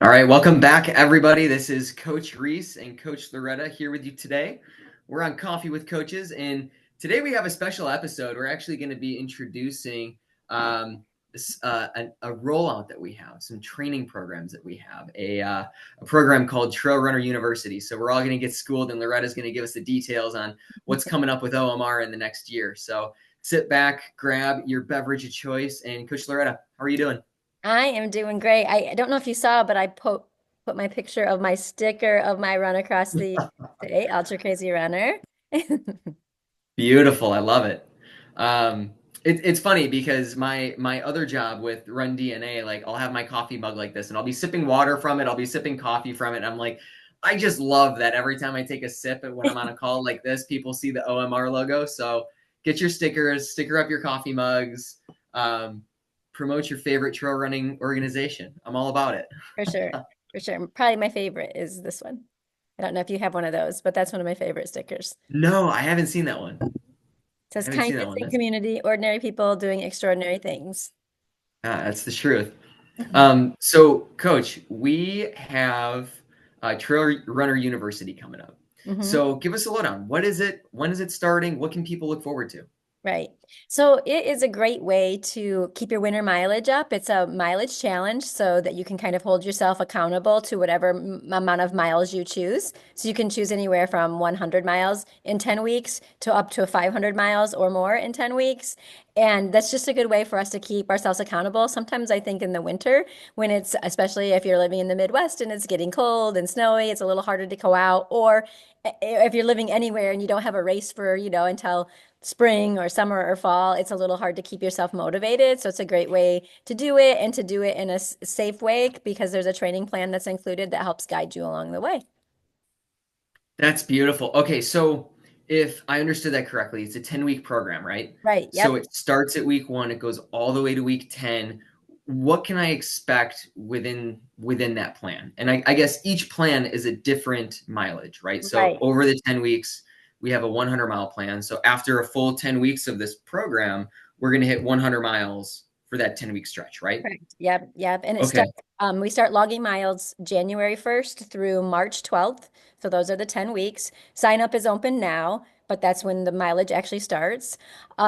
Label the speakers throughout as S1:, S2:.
S1: All right, welcome back, everybody. This is Coach Reese and Coach Loretta here with you today. We're on Coffee with Coaches, and today we have a special episode. We're actually going to be introducing a rollout that we have, some training programs that we have, a program called Trail Runner University. So we're all going to get schooled, and Loretta's going to give us the details on what's coming up with OMR in the next year. So sit back, grab your beverage of choice, and Coach Loretta, how are you doing?
S2: I am doing great. I don't know if you saw, but I put my picture of my sticker of my run across the day, Ultra Crazy Runner.
S1: Beautiful. I love it. Um, it's funny because my other job with Run DNA, like I'll have my coffee mug like this and I'll be sipping water from it. I'll be sipping coffee from it. And I'm like, I just love that every time I take a sip and when I'm on a call like this, people see the OMR logo. So get your stickers, sticker up your coffee mugs, um, promote your favorite trail running organization. I'm all about it.
S2: For sure. For sure. Probably my favorite is this one. I don't know if you have one of those, but that's one of my favorite stickers.
S1: No, I haven't seen that one.
S2: It
S1: I
S2: says
S1: haven't seen that
S2: kindness
S1: one.
S2: and community, ordinary people doing extraordinary things.
S1: That's the truth. So, Coach, we have Trail Runner University coming up.
S2: hmm
S1: So, give us a lowdown. What is it? When is it starting? What can people look forward to?
S2: Right. So it is a great way to keep your winter mileage up. It's a mileage challenge so that you can kind of hold yourself accountable to whatever amount of miles you choose. So you can choose anywhere from 100 miles in 10 weeks to up to 500 miles or more in 10 weeks. And that's just a good way for us to keep ourselves accountable. Sometimes I think in the winter, when it's, especially if you're living in the Midwest and it's getting cold and snowy, it's a little harder to go out. Or if you're living anywhere and you don't have a race for, until spring or summer or fall, it's a little hard to keep yourself motivated. So it's a great way to do it and to do it in a safe way because there's a training plan that's included that helps guide you along the way.
S1: That's beautiful. Okay, so if I understood that correctly, it's a 10-week program, right?
S2: Right.
S1: So
S2: Yep.
S1: it starts at week 1, it goes all the way to week 10. What can I expect within that plan? And I guess each plan is a different mileage, right? So
S2: Right.
S1: over the 10 weeks, we have a 100-mile plan. So after a full 10 weeks of this program, we're going to hit 100 miles for that 10-week stretch, right?
S2: Correct. Yep. Yep. And it
S1: Okay.
S2: starts, we start logging miles January 1st through March 12th. So those are the 10 weeks. Sign up is open now, but that's when the mileage actually starts.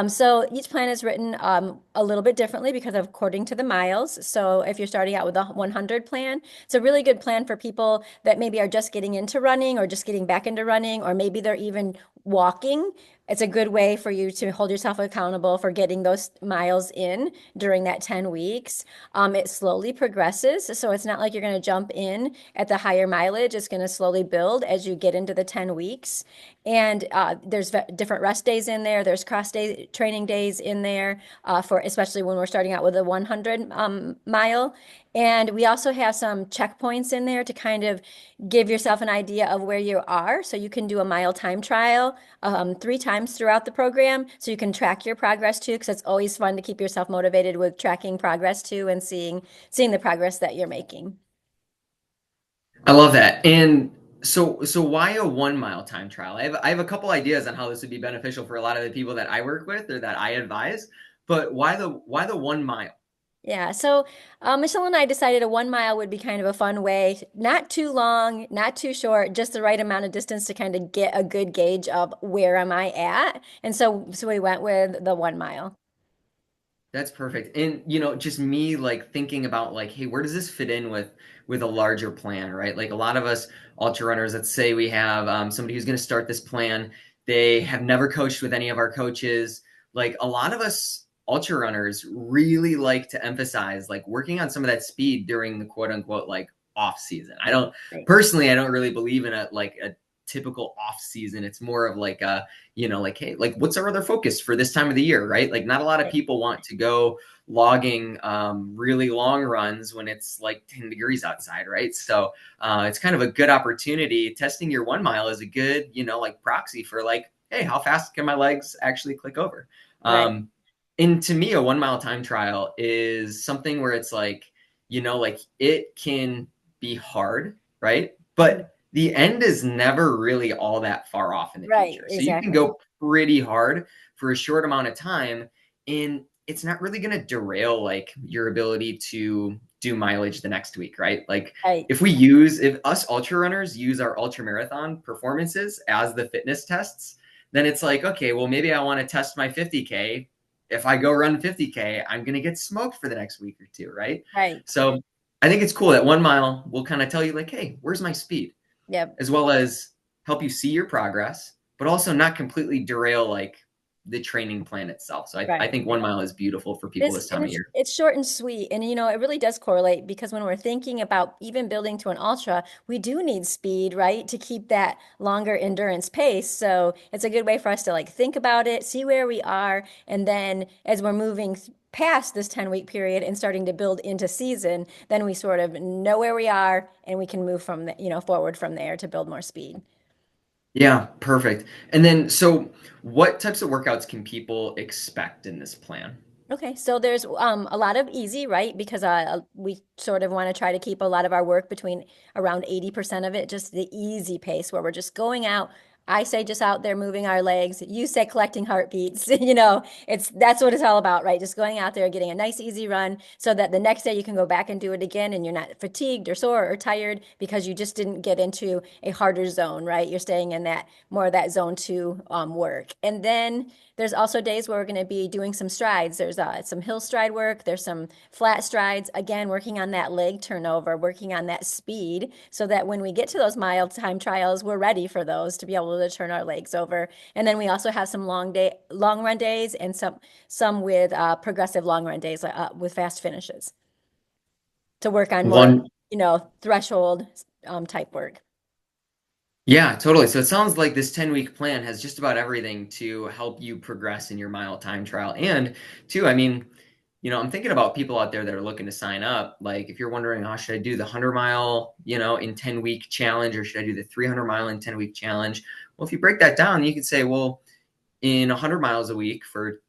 S2: So each plan is written a little bit differently because of according to the miles. So if you're starting out with a 100 plan, it's a really good plan for people that maybe are just getting into running or just getting back into running, or maybe they're even walking. It's a good way for you to hold yourself accountable for getting those miles in during that 10 weeks. It slowly progresses. So it's not like you're going to jump in at the higher mileage. It's going to slowly build as you get into the 10 weeks. And there's different rest days in there. There's cross day training days in there for especially when we're starting out with a 100 mile. And we also have some checkpoints in there to kind of give yourself an idea of where you are. So you can do a mile time trial 3 times throughout the program so you can track your progress too, because it's always fun to keep yourself motivated with tracking progress too and seeing the progress that you're making.
S1: I love that. And so why a 1 mile time trial? I have a couple ideas on how this would be beneficial for a lot of the people that I work with or that I advise, but why the 1 mile?
S2: Yeah, so Michelle and I decided a 1 mile would be kind of a fun way, not too long, not too short, just the right amount of distance to kind of get a good gauge of where am I at. And so we went with the 1 mile.
S1: That's perfect. And just me like thinking about like, hey, where does this fit in with a larger plan, right? Like a lot of us ultra runners, let's say we have somebody who's going to start this plan. They have never coached with any of our coaches. Like a lot of us ultra runners really like to emphasize like working on some of that speed during the quote unquote like off season.
S2: Right.
S1: I don't really believe in a typical off season. It's more of like a like, hey, like what's our other focus for this time of the year, right? Like not a lot of
S2: Right.
S1: people want to go logging really long runs when it's like 10 degrees outside, right? So it's kind of a good opportunity. Testing your 1 mile is a good, like proxy for like, hey, how fast can my legs actually click over?
S2: Right.
S1: Um, and to me, a 1 mile time trial is something where it's like, like it can be hard, right?
S2: Mhm.
S1: But the end is never really all that far off in the
S2: Right,
S1: future. So you can
S2: exactly.
S1: go pretty hard for a short amount of time, and it's not really going to derail like your ability to do mileage the next week, right? Like
S2: Right,
S1: if us ultra runners use our ultra marathon performances as the fitness tests, then it's like, okay, well, maybe I want to test my 50K. If I go run 50K, I'm going to get smoked for the next week or two, right?
S2: right.
S1: So I think it's cool that 1 mile will kind of tell you, like, hey, where's my speed?
S2: Yep.
S1: As well as help you see your progress, but also not completely derail like the training plan itself. So I
S2: Right.
S1: think 1 mile is beautiful for people this time of year.
S2: It's short and sweet, and it really does correlate because when we're thinking about even building to an ultra, we do need speed, right, to keep that longer endurance pace. So it's a good way for us to like think about it, see where we are, and then as we're moving past this 10-week period and starting to build into season, then we sort of know where we are and we can move from forward from there to build more speed.
S1: Yeah, perfect. And then, so what types of workouts can people expect in this plan?
S2: Okay, so there's a lot of easy, right? Because we sort of want to try to keep a lot of our work between around 80% of it, just the easy pace where we're just going out. I say just out there moving our legs. You say collecting heartbeats. That's what it's all about, right? Just going out there, getting a nice easy run so that the next day you can go back and do it again and you're not fatigued or sore or tired because you just didn't get into a harder zone, right? You're staying in that more of that zone two work. And then there's also days where we're going to be doing some strides. There's some hill stride work. There's some flat strides. Again, working on that leg turnover, working on that speed so that when we get to those mile time trials, we're ready for those to be able to turn our legs over. And then we also have some long run days and some with progressive long run days with fast finishes to work on more,
S1: One,
S2: threshold type work.
S1: yeah, totally. So it sounds like this 10-week plan has just about everything to help you progress in your mile time trial. And two, I mean, I'm thinking about people out there that are looking to sign up. Like if you're wondering, oh, should I do the 100 mile, in 10-week challenge, or should I do the 300 mile in 10-week challenge? Well, if you break that down, you could say, well, in 100 miles a week or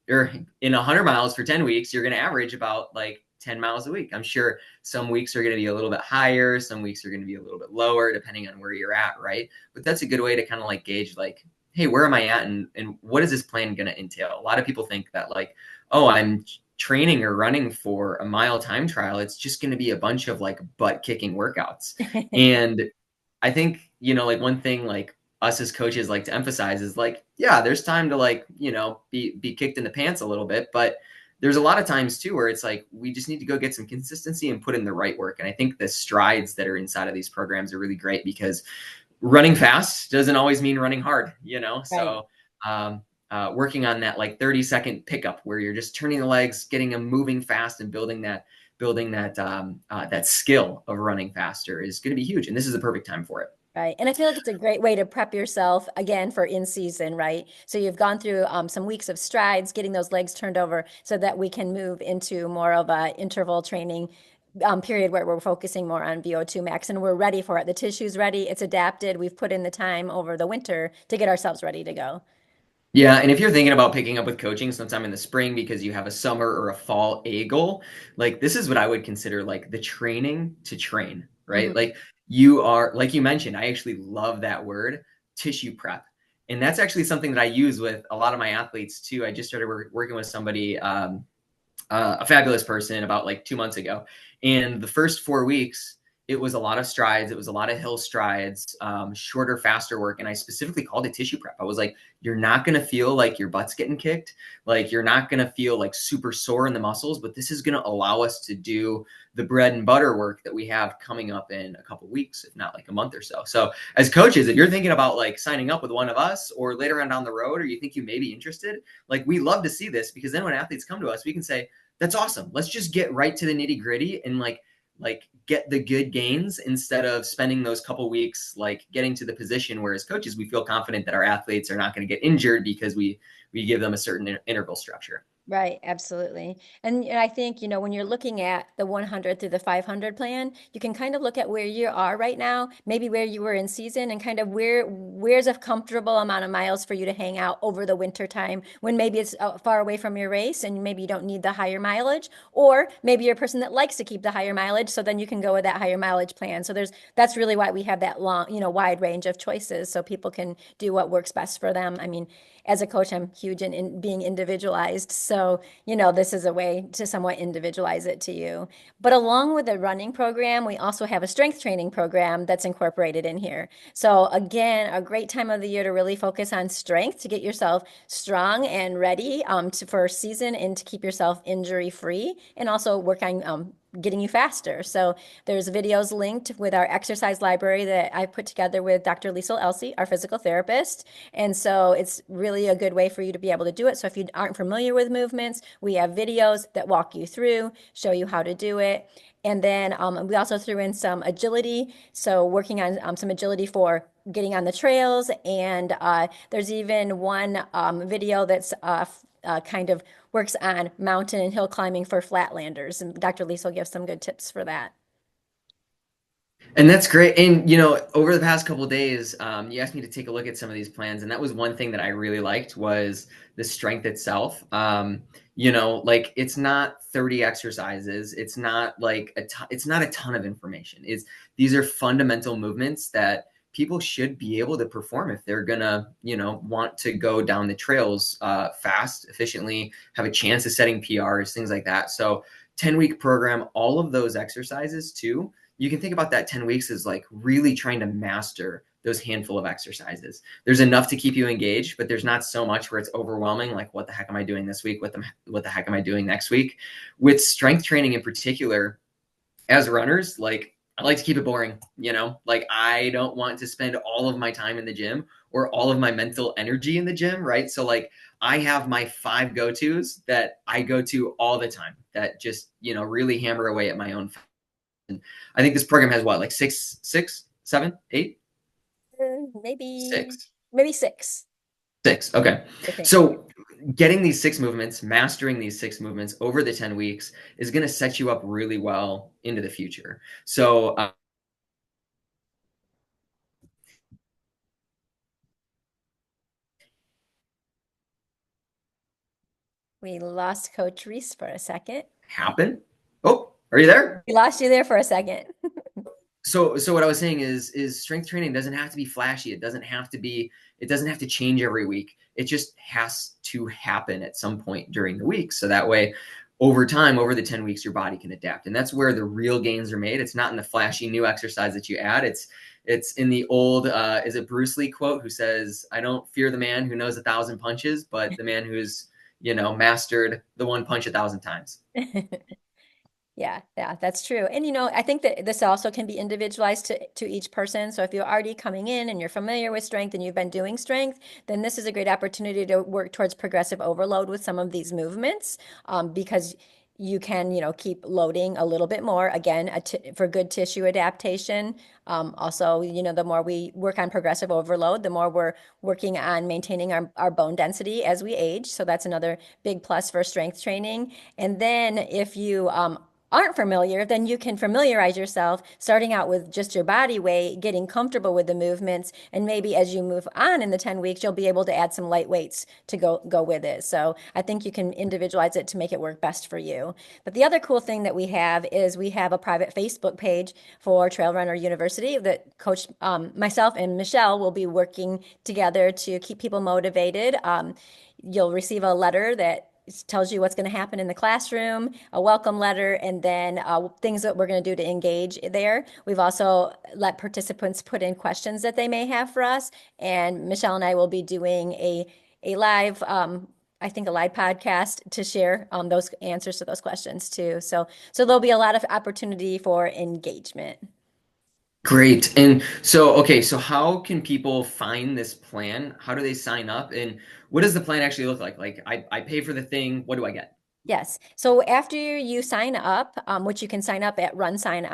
S1: in 100 miles for 10 weeks, you're going to average about like 10 miles a week. I'm sure some weeks are going to be a little bit higher. Some weeks are going to be a little bit lower, depending on where you're at. Right. But that's a good way to kind of like gauge like, hey, where am I at? And what is this plan going to entail? A lot of people think that like, oh, I'm training or running for a mile time trial. It's just going to be a bunch of like butt kicking workouts. And I think, like one thing like us as coaches like to emphasize is like, yeah, there's time to like, be kicked in the pants a little bit, but there's a lot of times too where it's like we just need to go get some consistency and put in the right work. And I think the strides that are inside of these programs are really great because running fast doesn't always mean running hard,
S2: Right.
S1: So working on that like 30-second pickup where you're just turning the legs, getting them moving fast, and building that skill of running faster is going to be huge. And this is the perfect time for it.
S2: Right. And I feel like it's a great way to prep yourself again for in season, right? So you've gone through some weeks of strides, getting those legs turned over so that we can move into more of a interval training period where we're focusing more on VO2 max and we're ready for it. The tissue's ready, it's adapted. We've put in the time over the winter to get ourselves ready to go.
S1: Yeah, and if you're thinking about picking up with coaching sometime in the spring because you have a summer or a fall A goal, like this is what I would consider like the training to train, right?
S2: Hmm.
S1: Like you are, like you mentioned, I actually love that word, tissue prep. And that's actually something that I use with a lot of my athletes too. I just started working with somebody, a fabulous person about like 2 months ago. And the first 4 weeks, it was a lot of strides. It was a lot of hill strides, shorter, faster work. And I specifically called it tissue prep. I was like, you're not going to feel like your butt's getting kicked. Like you're not going to feel like super sore in the muscles, but this is going to allow us to do the bread and butter work that we have coming up in a couple weeks, if not like a month or so. So as coaches, if you're thinking about like signing up with one of us or later on down the road, or you think you may be interested, like we love to see this because then when athletes come to us, we can say, that's awesome. Let's just get right to the nitty gritty and like get the good gains instead of spending those couple weeks like getting to the position where as coaches we feel confident that our athletes are not going to get injured because we give them a certain interval structure.
S2: Right, absolutely. And I think, when you're looking at the 100 through the 500 plan, you can kind of look at where you are right now, maybe where you were in season and kind of where's a comfortable amount of miles for you to hang out over the winter time when maybe it's far away from your race and maybe you don't need the higher mileage, or maybe you're a person that likes to keep the higher mileage, so then you can go with that higher mileage plan. So that's really why we have that long, wide range of choices so people can do what works best for them. I mean, as a coach, I'm huge in being individualized. So, this is a way to somewhat individualize it to you. But along with the running program, we also have a strength training program that's incorporated in here. So again, a great time of the year to really focus on strength to get yourself strong and ready for season and to keep yourself injury free, and also work on getting you faster. So there's videos linked with our exercise library that I put together with Dr. Liesel Elsey, our physical therapist. And so it's really a good way for you to be able to do it. So if you aren't familiar with movements, we have videos that walk you through, show you how to do it. And then we also threw in some agility. So working on some agility for getting on the trails. And there's even one video that's kind of works on mountain and hill climbing for flatlanders. And Dr. Lisa will give some good tips for that.
S1: And that's great. And over the past couple of days, you asked me to take a look at some of these plans, and that was one thing that I really liked was the strength itself. Like it's not 30 exercises. It's not like it's not a ton of information. These are fundamental movements that people should be able to perform if they're gonna, want to go down the trails fast, efficiently, have a chance of setting PRs, things like that. So 10-week program, all of those exercises too. You can think about that 10 weeks as like really trying to master those handful of exercises. There's enough to keep you engaged, but there's not so much where it's overwhelming. Like, what the heck am I doing this week? What the heck am I doing next week? With strength training in particular, as runners, like I like to keep it boring, like I don't want to spend all of my time in the gym or all of my mental energy in the gym, right? So like I have my 5 go-tos that I go to all the time that just, really hammer away at my own. I think this program has what, like six, seven, eight,
S2: Maybe,
S1: six,
S2: maybe six,
S1: six. Okay.
S2: I think.
S1: So getting these 6 movements, mastering these 6 movements over the 10 weeks is going to set you up really well into the future. So,
S2: We lost Coach Reese for a second.
S1: happen. Oh, are you there?
S2: We lost you there for a second.
S1: So what I was saying is strength training doesn't have to be flashy. It doesn't have to change every week. It just has to happen at some point during the week. So that way, over time, over the 10 weeks, your body can adapt. And that's where the real gains are made. It's not in the flashy new exercise that you add. It's in the old, is it Bruce Lee quote who says, I don't fear the man who knows 1,000 punches, but the man who's, mastered the one punch 1,000 times.
S2: Yeah, that's true. And I think that this also can be individualized to each person. So if you're already coming in and you're familiar with strength and you've been doing strength, then this is a great opportunity to work towards progressive overload with some of these movements, because you can, keep loading a little bit more, again, for good tissue adaptation. Also, the more we work on progressive overload, the more we're working on maintaining our bone density as we age. So that's another big plus for strength training. And then if you aren't familiar, then you can familiarize yourself starting out with just your body weight, getting comfortable with the movements, and maybe as you move on in the 10 weeks, you'll be able to add some light weights to go with it. So I think you can individualize it to make it work best for you. But the other cool thing that we have is we have a private Facebook page for Trail Runner University that Coach myself and Michelle will be working together to keep people motivated. You'll receive a letter that tells you what's going to happen in the classroom, a welcome letter, and then things that we're going to do to engage there. We've also let participants put in questions that they may have for us, and Michelle and I will be doing a live, I think a live podcast to share those answers to those questions too. So there'll be a lot of opportunity for engagement.
S1: Great. And so, okay, so how can people find this plan? How do they sign up? And what does the plan actually look like? Like, I pay for the thing. What do I get?
S2: Yes. So after you sign up, which you can sign up at Run Sign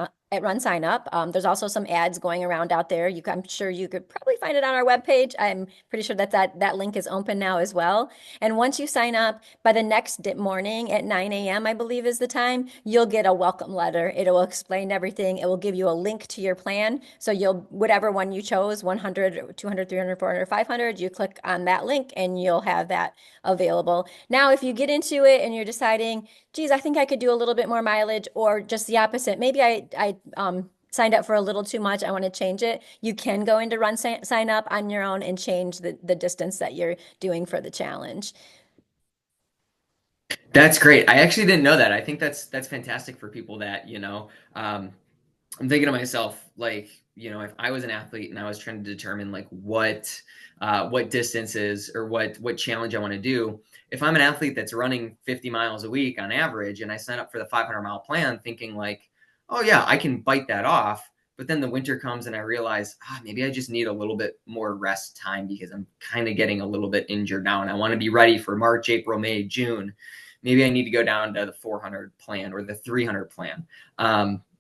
S2: Up, there's also some ads going around out there. I'm sure you could probably find it on our webpage. I'm pretty sure that link is open now as well. And once you sign up, by the next morning at 9 a.m., I believe is the time, you'll get a welcome letter. It will explain everything. It will give you a link to your plan. So whatever one you chose, 100, 200, 300, 400, 500, you click on that link and you'll have that available. Now, if you get into it and you're deciding, geez, I think I could do a little bit more mileage, or just the opposite. Maybe I signed up for a little too much, I want to change it, you can go into run sign up on your own and change the distance that you're doing for the challenge.
S1: That's great. I actually didn't know that. I think that's fantastic for people that, I'm thinking to myself, like, if I was an athlete and I was trying to determine like what distances or what challenge I want to do. If I'm an athlete that's running 50 miles a week on average, and I sign up for the 500-mile plan, thinking like, oh yeah, I can bite that off. But then the winter comes and I realize, maybe I just need a little bit more rest time because I'm kind of getting a little bit injured now, and I want to be ready for March, April, May, June. Maybe I need to go down to the 400 plan or the 300 plan.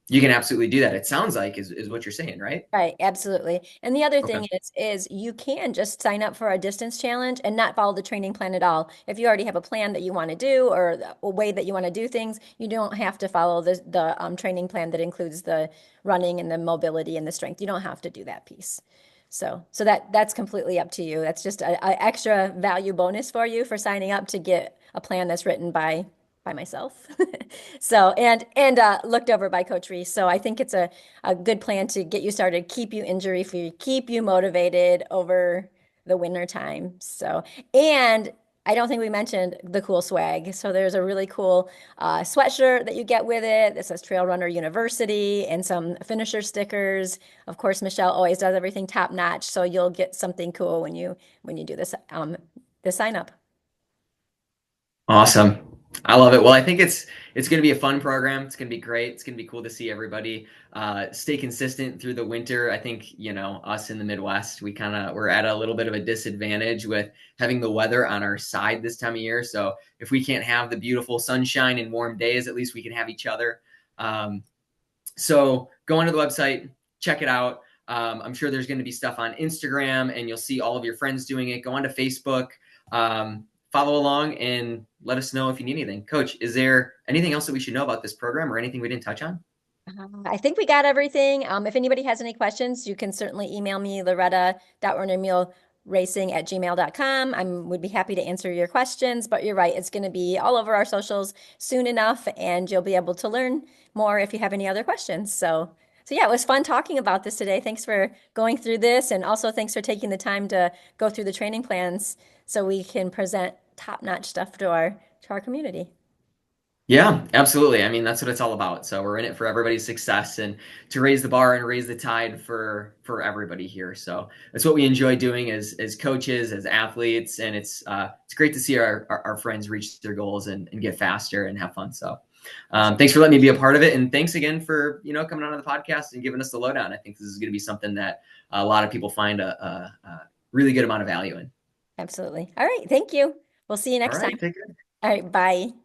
S1: You can absolutely do that. It sounds like is what you're saying, right?
S2: Right, absolutely. And the other
S1: Okay.
S2: thing is you can just sign up for a distance challenge and not follow the training plan at all. If you already have a plan that you want to do or a way that you want to do things, you don't have to follow the training plan that includes the running and the mobility and the strength. You don't have to do that piece. So that's completely up to you. That's just a extra value bonus for you for signing up to get a plan that's written by myself. So and looked over by Coach Reese. So I think it's a good plan to get you started, keep you injury free, keep you motivated over the winter time. So, and I don't think we mentioned the cool swag. So there's a really cool sweatshirt that you get with it that says Trail Runner University and some finisher stickers. Of course, Michelle always does everything top notch, so you'll get something cool when you do this sign up.
S1: Awesome. I love it. Well, I think it's going to be a fun program. It's going to be great. It's going to be cool to see everybody stay consistent through the winter. I think, us in the Midwest, we're at a little bit of a disadvantage with having the weather on our side this time of year. So if we can't have the beautiful sunshine and warm days, at least we can have each other. So go onto the website, check it out. I'm sure there's going to be stuff on Instagram, and you'll see all of your friends doing it. Go onto Facebook. Follow along and let us know if you need anything. Coach, is there anything else that we should know about this program or anything we didn't touch on?
S2: I think we got everything. If anybody has any questions, you can certainly email me, loretta.ornermuleracing@gmail.com. I would be happy to answer your questions, but you're right, it's going to be all over our socials soon enough, and you'll be able to learn more if you have any other questions. So yeah, it was fun talking about this today. Thanks for going through this, and also thanks for taking the time to go through the training plans so we can present top-notch stuff to our community.
S1: Yeah, absolutely. I mean, that's what it's all about. So we're in it for everybody's success and to raise the bar and raise the tide for everybody here. So that's what we enjoy doing as coaches, as athletes, and it's great to see our friends reach their goals and get faster and have fun. So thanks for letting me be a part of it, and thanks again for coming on to the podcast and giving us the lowdown. I think this is going to be something that a lot of people find a really good amount of value in.
S2: Absolutely. All right, thank you. We'll see you
S1: All
S2: next time.
S1: right, take care.
S2: All right, bye.